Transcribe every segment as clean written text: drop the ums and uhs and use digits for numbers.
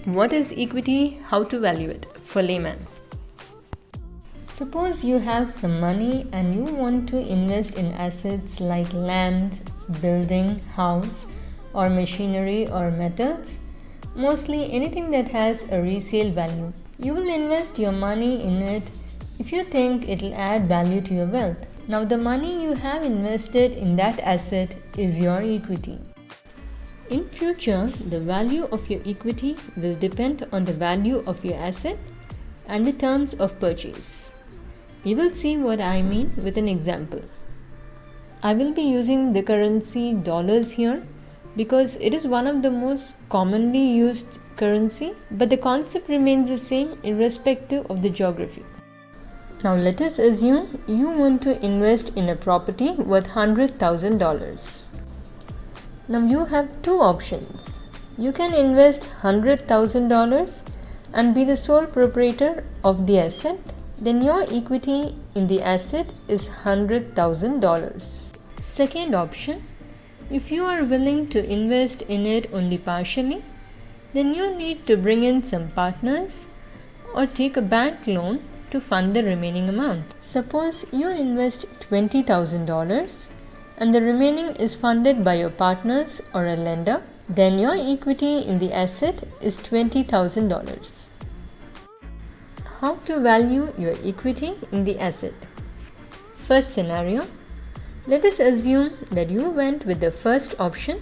What is equity? How to value it for layman? Suppose you have some money and you want to invest in assets like land, building, house, or machinery or metals, mostly anything that has a resale value. You will invest your money in it if you think it will add value to your wealth. Now, the money you have invested in that asset is your equity. In future, the value of your equity will depend on the value of your asset and the terms of purchase. You will see what I mean with an example. I will be using the currency dollars here because it is one of the most commonly used currency, but the concept remains the same irrespective of the geography. Now let us assume you want to invest in a property worth $100,000. Now you have two options. You can invest $100,000 and be the sole proprietor of the asset. Then your equity in the asset is $100,000. Second option, if you are willing to invest in it only partially, then you need to bring in some partners or take a bank loan to fund the remaining amount. Suppose you invest $20,000 and the remaining is funded by your partners or a lender, then your equity in the asset is $20,000. How to value your equity in the asset? First scenario, let us assume that you went with the first option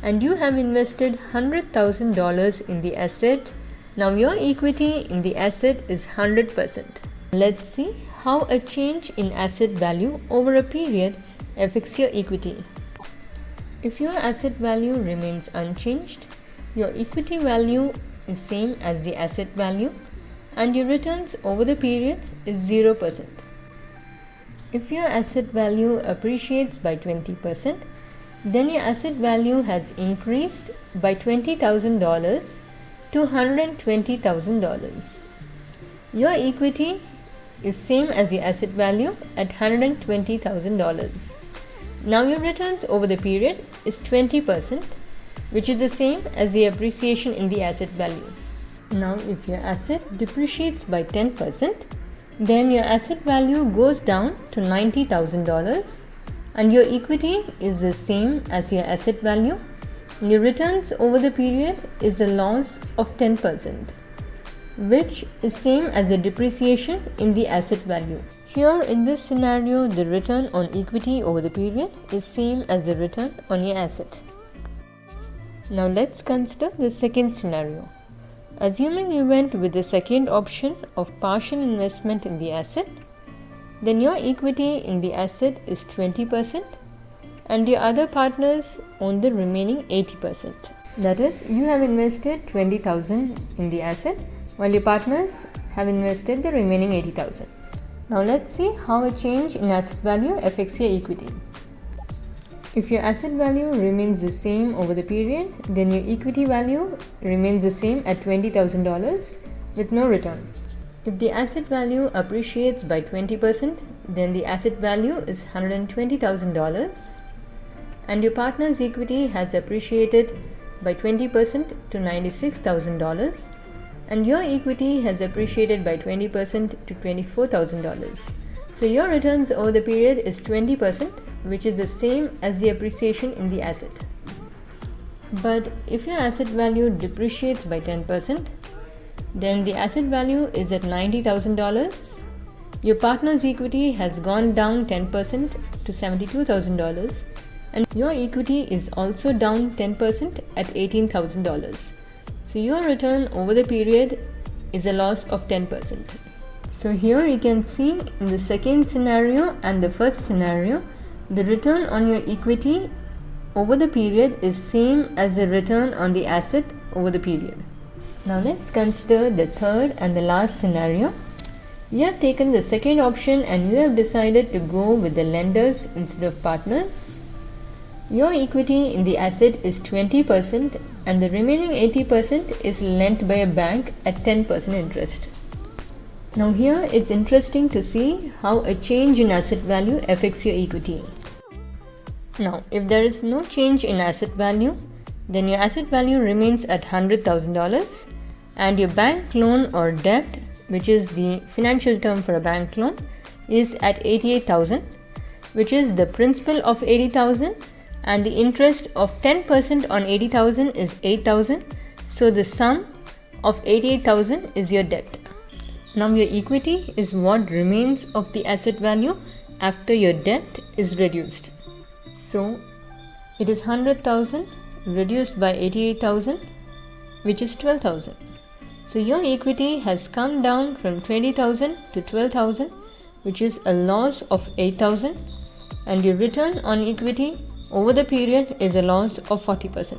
and you have invested $100,000 in the asset. Now your equity in the asset is 100%. Let's see how a change in asset value over a period affects your equity. If your asset value remains unchanged, your equity value is same as the asset value and your returns over the period is 0%. If your asset value appreciates by 20%, then your asset value has increased by $20,000 to $120,000. Your equity is same as your asset value at $120,000. Now your returns over the period is 20%, which is the same as the appreciation in the asset value. Now if your asset depreciates by 10%, then your asset value goes down to $90,000 and your equity is the same as your asset value. Your returns over the period is a loss of 10%, which is same as the depreciation in the asset value. Here in this scenario, the return on equity over the period is same as the return on your asset. Now let's consider the second scenario. Assuming you went with the second option of partial investment in the asset, then your equity in the asset is 20% and your other partners own the remaining 80%. That is, you have invested $20,000 in the asset while your partners have invested the remaining $80,000. Now let's see how a change in asset value affects your equity. If your asset value remains the same over the period, then your equity value remains the same at $20,000 with no return. If the asset value appreciates by 20%, then the asset value is $120,000 and your partner's equity has appreciated by 20% to $96,000 and your equity has appreciated by 20% to $24,000. So your returns over the period is 20%, which is the same as the appreciation in the asset. But if your asset value depreciates by 10%, then the asset value is at $90,000. Your partner's equity has gone down 10% to $72,000 and your equity is also down 10% at $18,000. So your return over the period is a loss of 10%. So here you can see in the second scenario and the first scenario, the return on your equity over the period is same as the return on the asset over the period. Now let's consider the third and the last scenario. You have taken the second option and you have decided to go with the lenders instead of partners. Your equity in the asset is 20% and the remaining 80% is lent by a bank at 10% interest. Now here it's interesting to see how a change in asset value affects your equity. Now if there is no change in asset value, then your asset value remains at $100,000 and your bank loan or debt, which is the financial term for a bank loan, is at 88,000, which is the principal of 80,000 and the interest of 10% on 80,000 is 8,000. So the sum of 88,000 is your debt. Now your equity is what remains of the asset value after your debt is reduced. So it is 100,000 reduced by 88,000, which is 12,000. So your equity has come down from 20,000 to 12,000, which is a loss of 8,000, and your return on equity over the period is a loss of 40%.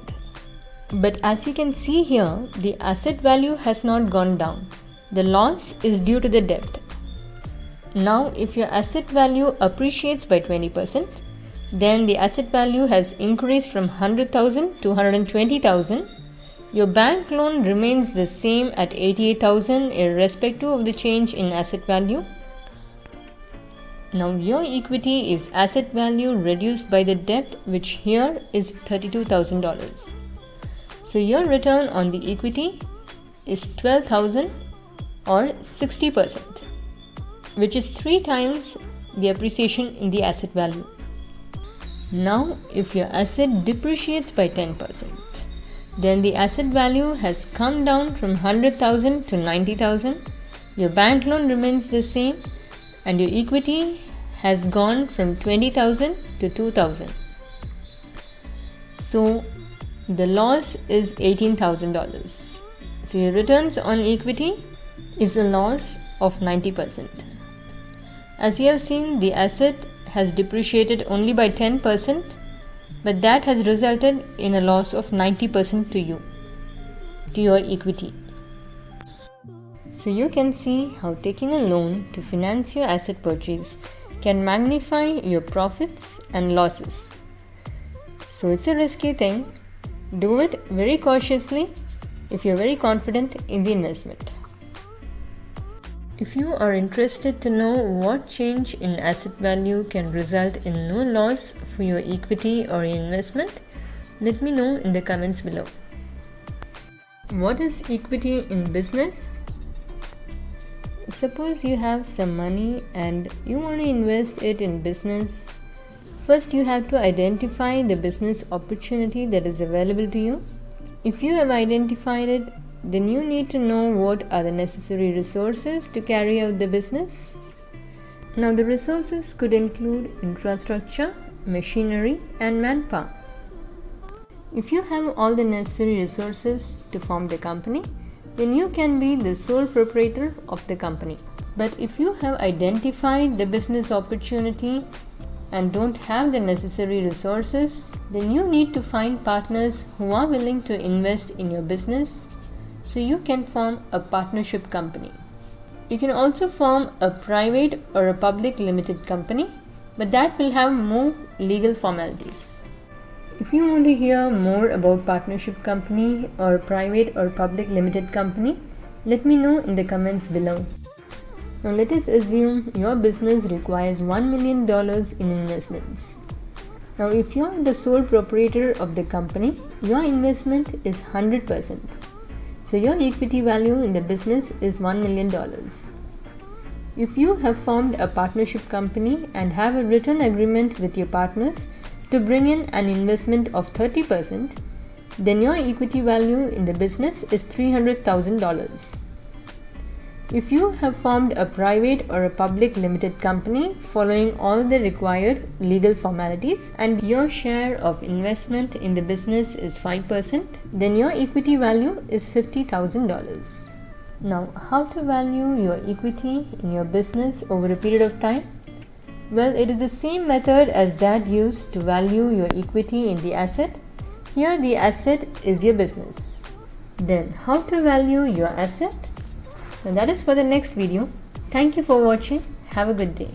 But as you can see here, the asset value has not gone down. The loss is due to the debt. Now, if your asset value appreciates by 20%, then the asset value has increased from 100,000 to 120,000. Your bank loan remains the same at 88,000 irrespective of the change in asset value. Now your equity is asset value reduced by the debt, which here is $32,000. So your return on the equity is 12,000 or 60%, which is 3 times the appreciation in the asset value. Now if your asset depreciates by 10%, then the asset value has come down from 100,000 to 90,000. Your bank loan remains the same and your equity has gone from 20,000 to 2,000. So the loss is $18,000. So your returns on equity is a loss of 90%. As you have seen, the asset has depreciated only by 10%, but that has resulted in a loss of 90% to you, to your equity. So you can see how taking a loan to finance your asset purchase can magnify your profits and losses. So it's a risky thing. Do it very cautiously if you're very confident in the investment. If you are interested to know what change in asset value can result in no loss for your equity or your investment, let me know in the comments below. What is equity in business? Suppose you have some money and you want to invest it in business. First, you have to identify the business opportunity that is available to you. If you have identified it, then you need to know what are the necessary resources to carry out the business. Now, the resources could include infrastructure, machinery, and manpower. If you have all the necessary resources to form the company, then you can be the sole proprietor of the company. But if you have identified the business opportunity and don't have the necessary resources, then you need to find partners who are willing to invest in your business, so you can form a partnership company. You can also form a private or a public limited company, but that will have more legal formalities. If you want to hear more about partnership company or private or public limited company, let me know in the comments below. Now let us assume your business requires $1 million in investments. Now if you are the sole proprietor of the company, your investment is 100%. So your equity value in the business is $1 million. If you have formed a partnership company and have a written agreement with your partners to bring in an investment of 30%, then your equity value in the business is $300,000. If you have formed a private or a public limited company following all the required legal formalities and your share of investment in the business is 5%, then your equity value is $50,000. Now, how to value your equity in your business over a period of time? Well, it is the same method as that used to value your equity in the asset. Here the asset is your business. Then how to value your asset? Now that is for the next video. Thank you for watching. Have a good day.